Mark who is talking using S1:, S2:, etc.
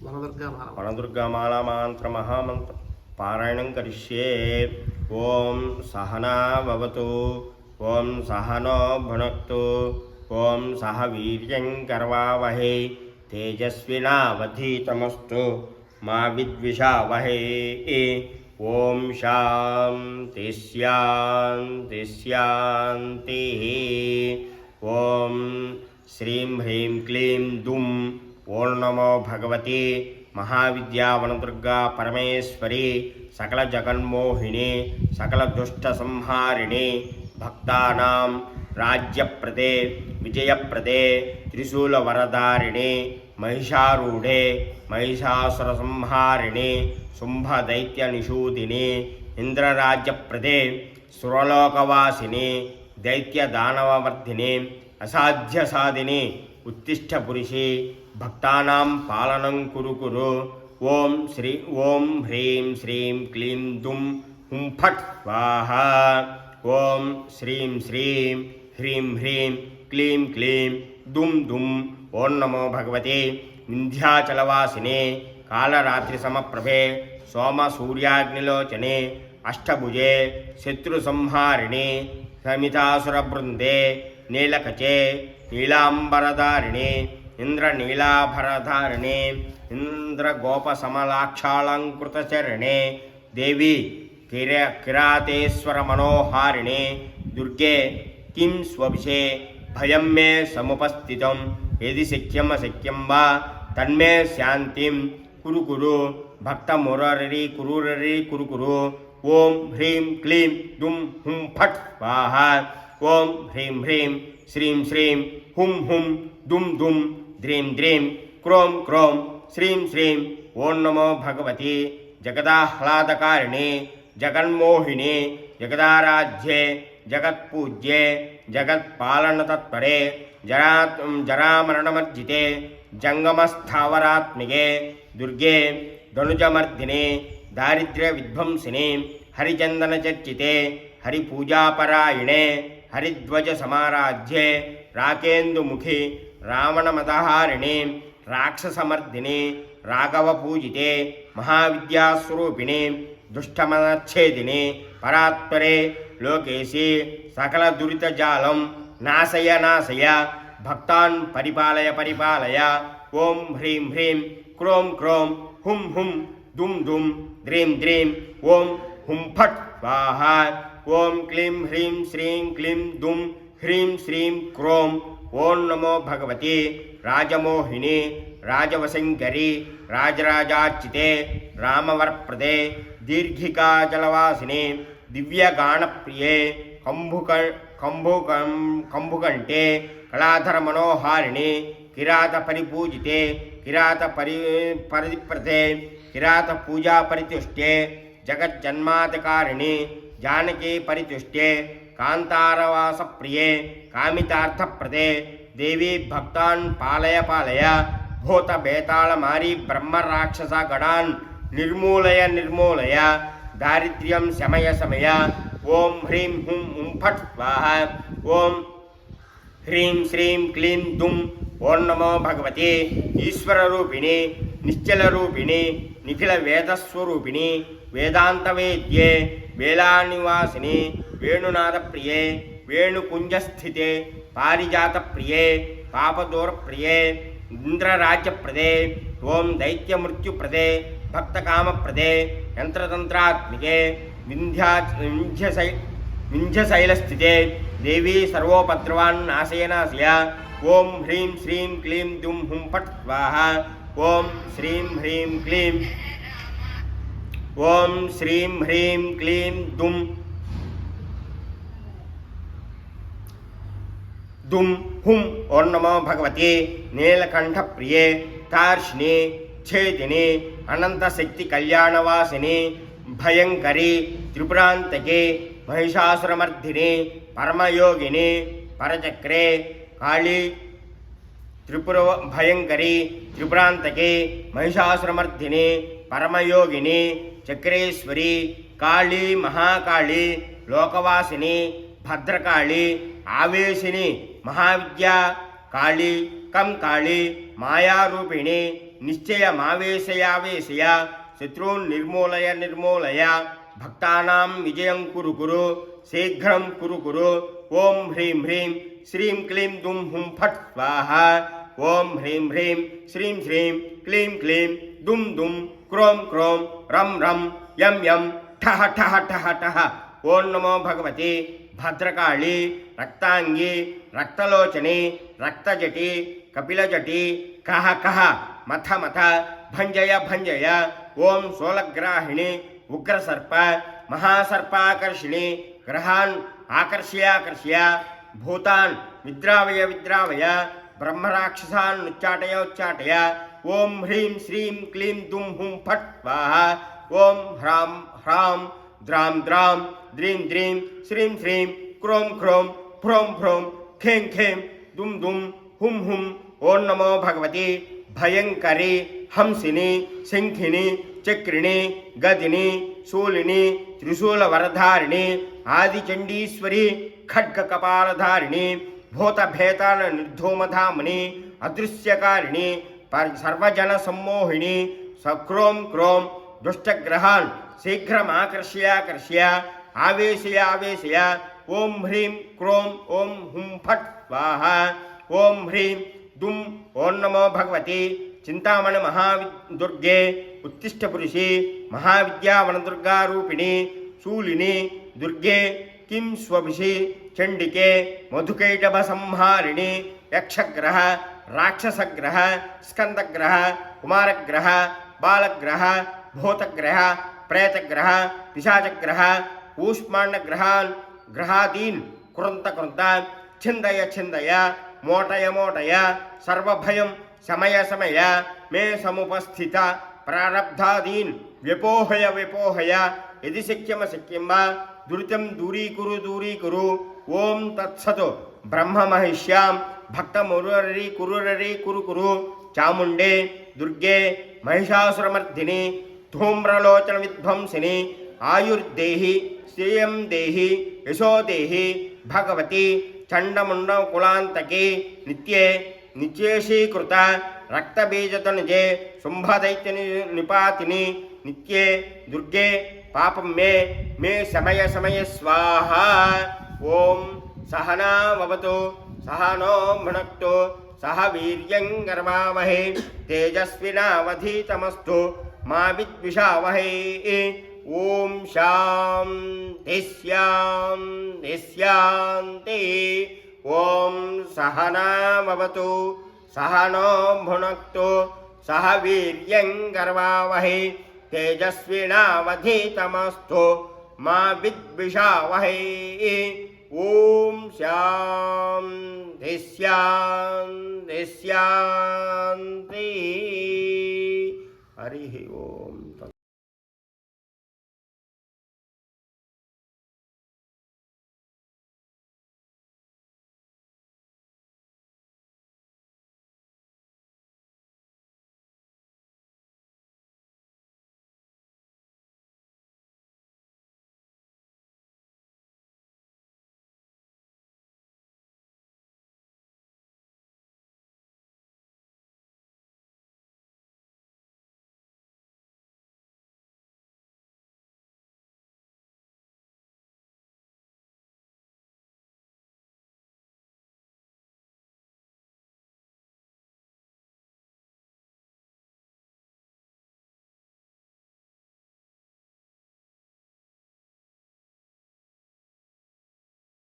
S1: వనదుర్గామాలా మంత్ర మహామంత్ర పారాయణం కరిష్యే. ఓం సహనా భవతు, ఓం సహనో భునక్తు, ఓం సహ వీర్యం కర్వావహై, తేజస్వినావధీతమస్తు మా విద్విషావహై. ఓం శాంతి శాంతి శాంతి. ఓం శ్రీం హ్రీం క్లీం దుం. ఓం నమో భగవతి మహావిద్యా వనదుర్గా పరమేశ్వరి, సకల జగన్మోహిని, సకల దుష్ట సంహారిణి, భక్తానాం రాజ్యప్రదే విజయప్రదే, త్రిశూల వరదారిణి, మహిషారూఢే మహిషాసుర సంహారిణి, శుంభ దైత్య నిషూదిని, ఇంద్రరాజ్యప్రదే సురలోకవాసిని, దైత్య దానవవర్ధిని, అసాధ్య సాధిని, ఉత్తిష్ట పురుషి, భక్తానాం పాలనం కురు కురు. ఓం శ్రీ ఓం హ్రీం శ్రీం క్లీం దుం హుం ఫట్ స్వాహా. ఓం శ్రీం శ్రీం హ్రీం హ్రీం క్లీం క్లీం దుం దుం. ఓం నమో భగవతే వింధ్యాచలవాసినే, కాళరాత్రి సమప్రభే, సోమ సూర్యాగ్నిలోచనే, అష్టభుజే, శత్రు సంహారిణి, సమితాసుర బృందే, నీలకచే నీలాంబరధారిణి, ఇంద్రనీలాభరధారిణి, ఇంద్రగోపసమలాక్షాలంకృతచరణే, దేవి కిరాతేశ్వర మనోహారిణి, దుర్గే కిం స్వభిషే భయం మే సముపస్థితం, ఏది శక్యం అశక్యం వా తన్మే శాంతిం కురు కురు. భక్త మురరి కురురరి కురు కురు. ఓం హ్రీం క్లీం దుం హుం ఫట్ స్వాహా. ఓం హ్రీం హ్రీం శ్రీం శ్రీం హుం హుం దుం దుం ద్రీం ద్రీం క్రోం క్రోం శ్రీం శ్రీం. ఓం నమో భగవతి జగదాహ్లాదకారిణి, జగన్మోహిని, జగదారాధ్యే, జగత్పూజ్యే, జగత్పాలనతత్పరే, జరామరణమర్జితే, జంగమస్థావరాత్మికే, దుర్గే ధనుజమర్దినే, దారిద్ర్య విధ్వంసిని, హరిచందన చర్చితే, హరిపూజాపరాయణే, హరిధ్వజ సమారాధ్యే, రాకేందుముఖి, రావణమదహారిణి, రాక్షసమర్దిని, రాఘవ పూజితే, మహావిద్యాస్వరూపిణి, దుష్టమనచ్ఛేదిని, పరాత్పరే, లోకేశి, సకల దురితజాలం నాశయ నాశయ, భక్తాన్ పరిపాలయ పరిపాలయ. ఓం హ్రీం హ్రీం క్రోం క్రోం హుం హుం దుం దుం ద్రీం ద్రీం. ఓం హుం ఫట్ స్వాహా. ఓం క్లీం హ్రీం శ్రీం క్లీం దుం హ్రీం శ్రీం క్రోం. ఓం నమో భగవతి రాజమోహిని, రాజవశంకరి, రాజరాజార్చితే, రామవరప్రదే, దీర్ఘికాచలవాసిని, దివ్యగానప్రియే, కంభుకంటే, కళాధర మనోహారిణి, కిరాత పరిపూజితే, కిరాత పరిప్రతే, కిరాత పూజా పరితుష్టే, జగజ్జన్మాతకారిణి, జానకీ పరితుష్టే, కాంతారవాస ప్రియే, కామితార్థప్రదే, దేవి భక్తాన్ పాలయ పాలయ. భూత బేతాళ మారి బ్రహ్మ రాక్షస గణాన్ నిర్మూలయ నిర్మూలయ, దారిద్ర్యం శమయ శమయ. ఓం హ్రీం హుం హుం ఫట్ స్వాహా. ఓం హ్రీం శ్రీం క్లీం దుం. ఓం నమో భగవతి ఈశ్వర రూపిణి, నిశ్చల రూపిణి, నిఖిల వేదస్వరూపిణి, వేదాంత వేద్యే, వేలానివాసిని, వేణునాద ప్రియే, వేణుకుంజస్థితే, పారిజాత ప్రియే, పాపదూర ప్రియే, ఇంద్రరాజ్యప్రదే. ఓం దైత్యమృత్యుప్రదే, భక్తకామప్రదే, యంత్రతంత్రాత్మికే, వింధ్యశైలస్థితే, దేవీ సర్వోపద్రవాన్ నాశయ నాశయ. ఓం హ్రీం శ్రీం క్లీం దుం హుం ఫట్ స్వాహా. ఓం శ్రీం హ్రీం క్లీం. ఓం శ్రీం హ్రీం క్లీం దుం దుం హుం. ఓం నమో భగవతి నీలకంఠ ప్రియే, తార్ష్ణి, ఛేదిని, అనంతశక్తి కళ్యాణవాసిని, భయంకరి, త్రిపురాంతకి, మహిషాసురమర్ధిని, పరమయోగిని, పరచక్రే, కాళీ, త్రిపుర భయంకరి, త్రిపురాంతకి, మహిషాసురమర్ధిని, పరమయోగిని, చక్రేశ్వరి, కాళీ, మహాకాళి, లోకవాసిని, భద్రకాళి, ఆవేశిని, మహావిద్యా కాళి, కంకాళి, మాయారూపిణి, నిశ్చయమావేశయావేశయ శత్రూన్ నిర్మూలయ నిర్మూలయ భక్తానాం విజయం కురు కురు శీఘ్రం కురు కురు ఓం హ్రీం హ్రీం శ్రీం క్లీం దుం హుం ఫట్ స్వాహ ఓం హ్రీం హ్రీం శ్రీం శ్రీం క్లీం క్లీం దుం దుం క్రోం క్రోం రం రం యం యం ఠహ ఠహ ఠహ ఠహ ఓం నమో భగవతి భద్రకాళి రక్తాంగి రక్తలోచని రక్తజటి కపిలజటి కహ కహ మథ మథ భంజయ భంజయ ఓం శూలగ్రాహిణి ఉగ్రసర్ప మహాసర్పాకర్షిణి గ్రహాన్ ఆకర్ష్యాకర్ష్య భూతాన్ విద్రావయ విద్రావయ బ్రహ్మరాక్షసాన్ ఉచ్చాటయ ఉచ్చాటయ ఓం హ్రీం శ్రీం క్లీం దుం హుం ఫట్ స్వాహ ఓం హ్రాం హ్రాం ద్రాం ద్రాం ద్రీం ద్రీం శ్రీం శ్రీం క్రోం క్రోం భ్రోం భ్రోం ఖేం ఖేం దుం దుం హుం హుం ఓం నమో భగవతి భయంకరి హంసిని శంఖిని చక్రిణి గదిని శూలిని త్రిశూలవరధారిణి ఆదిచండీశ్వరి ఖడ్గకపాలధారిణి భూతభేతాల నిర్ధూమధామని అదృశ్యకారిణి సర్వజన సమ్మోహిని సక్రోం క్రోం దుష్టగ్రహాన్ శీఘ్రమాకర్ష్యాకర్ష్య ఆవేశయావేశయ ఓం హ్రీం క్రోం ఓం హుం ఫట్ స్వాహ ఓం హ్రీం దుం ఓం నమో భగవతి చింతామణి మహాదుర్గే ఉత్తిష్టపురుషి మహావిద్యావనదుర్గారూపిణి శూలిని దుర్గే కిం స్వపిషి చండికే మధుకైటభ సంహారిణి యక్షగ్రహ రాక్షసగ్రహ స్కందగ్రహ కుమారగ్రహ బాలగ్రహ భూతగ్రహ ప్రేతగ్రహ పిశాచగ్రహ ఊష్మాండగ్రహాన్ గ్రహాదీన్ కృంత కృంత ఛిందయ ఛిందయ మోటయ మోటయ సర్వభయం సమయ సమయ మే సముపస్థిత ప్రారబ్ధాదీన్ వ్యపోహయ వ్యపోహయ యది శక్యం వా దురితం దూరీకురు దూరీకురు ఓం తత్సత్ బ్రహ్మమహిష్యాం భక్తమురరి కురురరి కురు కురు చాముండే దుర్గే మహిషాసురమర్దిని ధూమ్రలోచన విధ్వంసిని ఆయుర్దేహి శ్రియం దేహి యశో దేహి భగవతి చండముండ కులాంతకి నిత్యే నిత్యేషీకృత రక్తబీజతనుజే శుంభదైత్య నిపాతిని నిత్యే దుర్గే పాపం మే మే సమయ సమయ స్వాహ ఓం సహనావతు సహనో భునక్తు సహ వీర్యం కర్వావహే తేజస్వినావధీతమస్తు మా విద్విషావహే ఓం శాంతి శాంతి శాంతి ఓం సహనావతు సహనో భునక్తు సహ వీర్యం కర్వావహే తేజస్వినావధీతమస్తు మా విద్విషావహే ఓం శాంతి శాంతి శాంతి హరి ఓం.